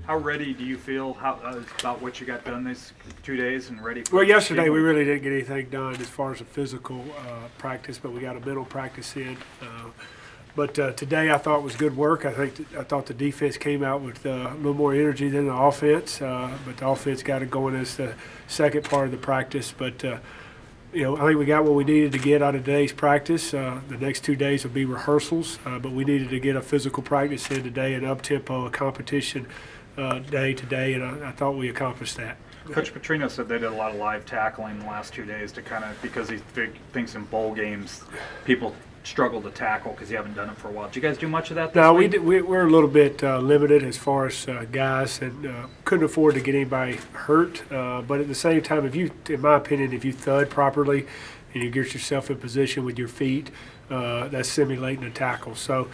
How ready do you feel about what you got done these 2 days and ready for Well, yesterday we Gateway? really didn't get anything done as far as a physical practice, but we got a mental practice in. But today I thought was good work. I thought the defense came out with a little more energy than the offense, but the offense got it going as the second part of the practice. But I think we got what we needed to get out of today's practice. The next 2 days will be rehearsals, but we needed to get a physical practice in today, an up-tempo, a competition day today, and I thought we accomplished that. Coach Petrino said they did a lot of live tackling the last 2 days to because he thinks in bowl games people struggle to tackle because you haven't done it for a while. Did you guys do much of that this No, week? we're a little bit limited as far as guys, and couldn't afford to get anybody hurt. But at the same time, in my opinion, if you thud properly and you get yourself in position with your feet, that's simulating a tackle. So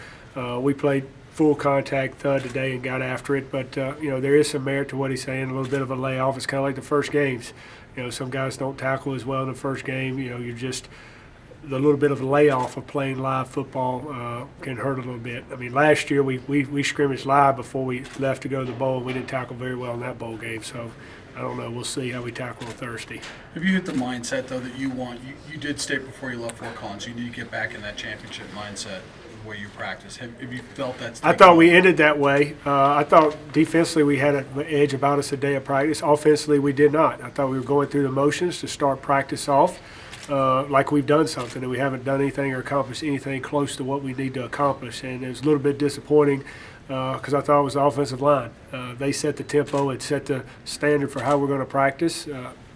we played full contact thud today and got after it. But there is some merit to what he's saying. A little bit of a layoff. It's kind of like the first games. Some guys don't tackle as well in the first game. You're just the little bit of a layoff of playing live football can hurt a little bit. I mean, last year we scrimmaged live before we left to go to the bowl. We didn't tackle very well in that bowl game, so I don't know. We'll see how we tackle on Thursday. Have you hit the mindset, though, that you did state before you left Fort Collins, you need to get back in that championship mindset the way you practice? Have you felt that's I thought we ended that way. I thought defensively we had an edge about us a day of practice. Offensively, we did not. I thought we were going through the motions to start practice off. Like we've done something and we haven't done anything or accomplished anything close to what we need to accomplish. And it was a little bit disappointing because I thought it was the offensive line. They set the tempo and set the standard for how we're going to practice,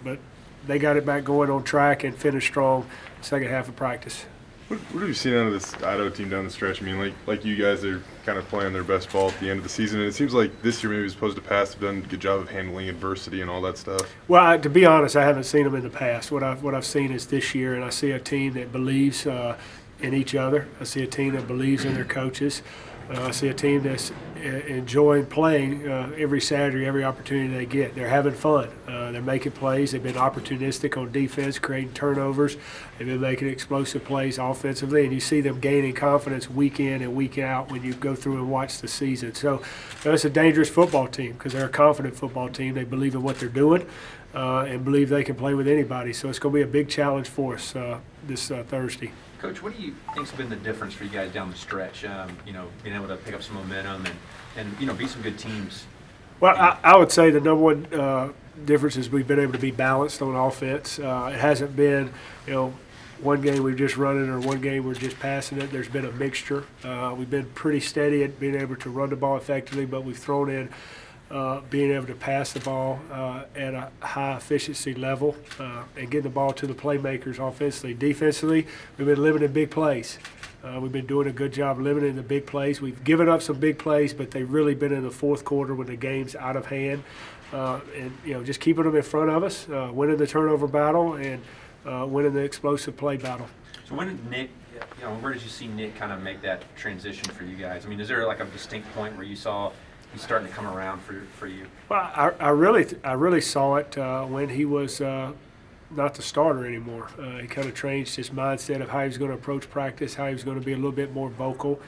but they got it back going on track and finished strong second half of practice. What have you seen out of this Idaho team down the stretch? I mean, like you guys are kind of playing their best ball at the end of the season, and it seems like this year maybe as opposed to past, have done a good job of handling adversity and all that stuff. Well, to be honest, I haven't seen them in the past. What I've seen is this year, and I see a team that believes in each other. I see a team that believes in their coaches. I see a team that's enjoying playing every Saturday, every opportunity they get. They're having fun. They're making plays. They've been opportunistic on defense, creating turnovers. They've been making explosive plays offensively, and you see them gaining confidence week in and week out when you go through and watch the season. So it's a dangerous football team because they're a confident football team. They believe in what they're doing and believe they can play with anybody. So it's going to be a big challenge for us this Thursday. Coach, what do you think's been the difference for you guys down the stretch? Being able to pick up some momentum and beat some good teams. Well, I would say the number one difference is we've been able to be balanced on offense. It hasn't been, one game we've just run it or one game we're just passing it. There's been a mixture. We've been pretty steady at being able to run the ball effectively, but we've thrown in being able to pass the ball at a high efficiency level and getting the ball to the playmakers offensively. Defensively, we've been limiting big plays. We've been doing a good job limiting the big plays. We've given up some big plays, but they've really been in the fourth quarter when the game's out of hand. Just keeping them in front of us, winning the turnover battle, and winning the explosive play battle. So when did Nick, where did you see Nick kind of make that transition for you guys? I mean, is there like a distinct point where you saw he's starting to come around for you? Well, I really saw it when he was not the starter anymore. He kind of changed his mindset of how he was going to approach practice, how he was going to be a little bit more vocal.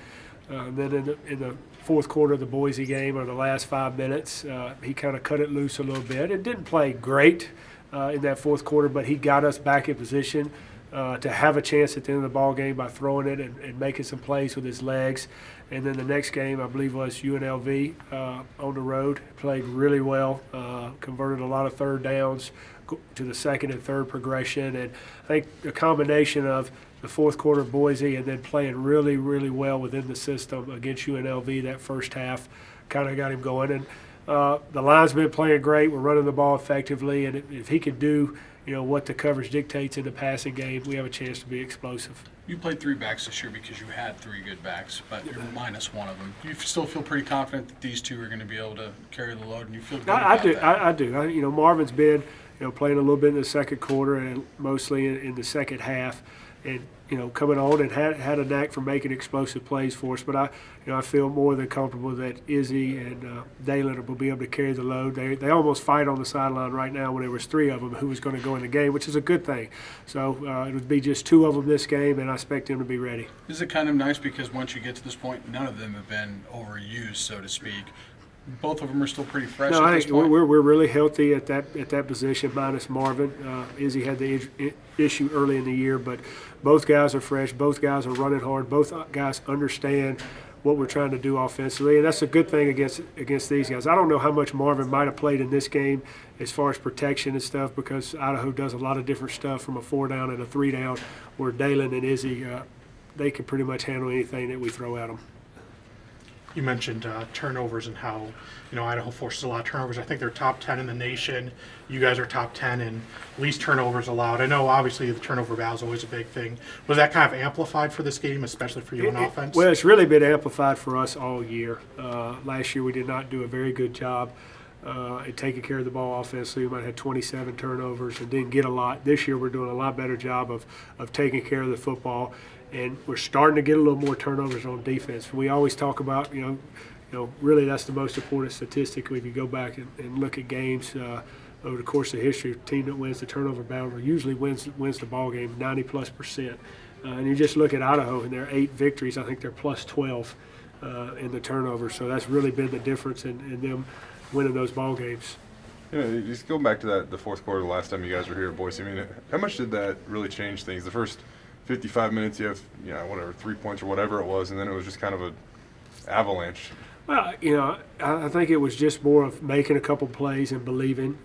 Then in the fourth quarter of the Boise game, or the last 5 minutes, he kind of cut it loose a little bit. It didn't play great in that fourth quarter, but he got us back in position to have a chance at the end of the ball game by throwing it and making some plays with his legs. And then the next game, I believe, was UNLV on the road. Played really well, converted a lot of third downs to the second and third progression. And I think the combination of the fourth quarter of Boise and then playing really, really well within the system against UNLV that first half kind of got him going. And the line's been playing great. We're running the ball effectively. And if he can do what the coverage dictates in the passing game, we have a chance to be explosive. You played 3 backs this year because you had 3 good backs, but you're minus one of them. Do you still feel pretty confident that these 2 are going to be able to carry the load, and you feel good about that? I do. Marvin's been playing a little bit in the second quarter and mostly in the second half, and coming on and had a knack for making explosive plays for us. But I feel more than comfortable that Izzy and Dalen will be able to carry the load. They almost fight on the sideline right now when there was 3 of them who was going to go in the game, which is a good thing. So it would be just 2 of them this game, and I expect them to be ready. Is it kind of nice because once you get to this point, none of them have been overused, so to speak. Both of them are still pretty fresh No, at I this think point. we're really healthy at that position, minus Marvin. Izzy had the issue early in the year, but both guys are fresh. Both guys are running hard. Both guys understand what we're trying to do offensively, and that's a good thing against these guys. I don't know how much Marvin might have played in this game as far as protection and stuff, because Idaho does a lot of different stuff from a 4-down and a 3-down, where Dalen and Izzy, they can pretty much handle anything that we throw at them. You mentioned turnovers and how, Idaho forces a lot of turnovers. I think they're top 10 in the nation. You guys are top 10 in least turnovers allowed. I know obviously the turnover battle is always a big thing. Was that kind of amplified for this game, especially for you on offense? Well, it's really been amplified for us all year. Last year we did not do a very good job at taking care of the ball offensively. We might have had 27 turnovers and didn't get a lot. This year we're doing a lot better job of taking care of the football, and we're starting to get a little more turnovers on defense. We always talk about, really that's the most important statistic. If you go back and look at games over the course of history, the team that wins the turnover battle usually wins the ball game 90+%. And you just look at Idaho and their 8 victories, I think they're plus 12 in the turnover. So that's really been the difference in them winning those ball games. Just going back to the fourth quarter, the last time you guys were here at Boise, I mean, how much did that really change things? The first 55 minutes, you have, whatever, 3 points or whatever it was, and then it was just kind of an avalanche. Well, I think it was just more of making a couple plays and believing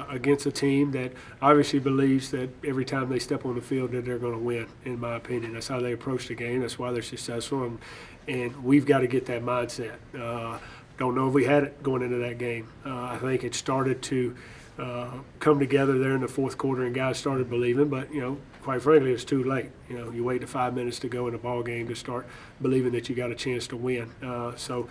against a team that obviously believes that every time they step on the field that they're going to win, in my opinion. That's how they approach the game. That's why they're successful, and we've got to get that mindset. Don't know if we had it going into that game. I think it started to come together there in the fourth quarter, and guys started believing, but, quite frankly, it's too late. You wait to 5 minutes to go in the ball game to start believing that you got a chance to win. So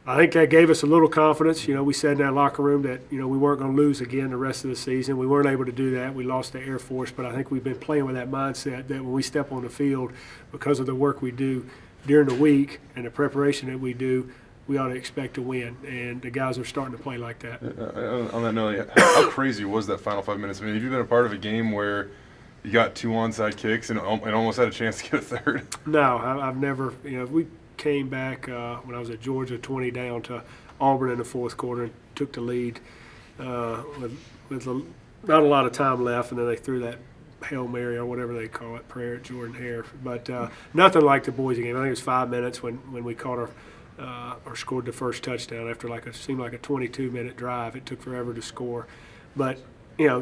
I think that gave us a little confidence. We said in that locker room that, we weren't going to lose again the rest of the season. We weren't able to do that. We lost to Air Force, but I think we've been playing with that mindset that when we step on the field, because of the work we do during the week and the preparation that we do, we ought to expect to win, and the guys are starting to play like that. On that note, how crazy was that final 5 minutes? I mean, have you been a part of a game where you got 2 onside kicks and almost had a chance to get a third? No, I've never. We came back when I was at Georgia, 20 down to Auburn in the fourth quarter, and took the lead with not a lot of time left, and then they threw that Hail Mary or whatever they call it, prayer at Jordan Hare. But nothing like the Boise game. I think it was 5 minutes when we caught or scored the first touchdown after seemed like a 22-minute drive. It took forever to score, but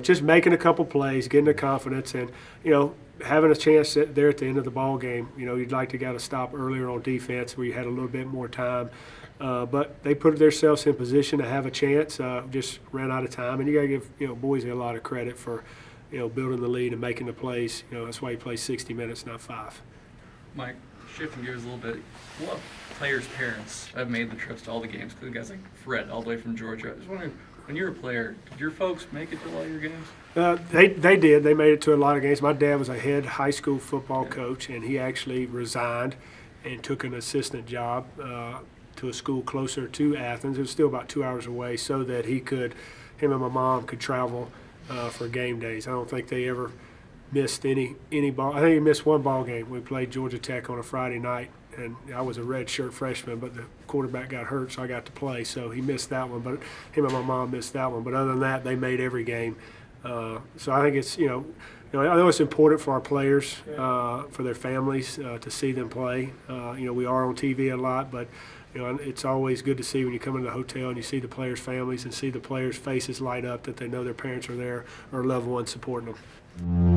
just making a couple plays, getting the confidence, and having a chance there at the end of the ball game. You'd like to get a stop earlier on defense where you had a little bit more time, but they put themselves in position to have a chance. Just ran out of time, and you got to give Boise a lot of credit for building the lead and making the plays. That's why you play 60 minutes, not 5. Mike, shifting gears a little bit, what players' parents have made the trips to all the games? Because guys like Fred, all the way from Georgia. I was wondering, when you were a player, did your folks make it to all your games? They did. They made it to a lot of games. My dad was a head high school football coach, and he actually resigned and took an assistant job to a school closer to Athens. It was still about 2 hours away, so that him and my mom could travel for game days. I don't think they ever missed any ball. I think he missed one ball game. We played Georgia Tech on a Friday night, and I was a redshirt freshman, but the quarterback got hurt, so I got to play. So he missed that one, but him and my mom missed that one. But other than that, they made every game. So I think it's I know it's important for our players, for their families, to see them play. We are on TV a lot, but it's always good to see when you come into the hotel and you see the players' families and see the players' faces light up that they know their parents are there or loved ones supporting them.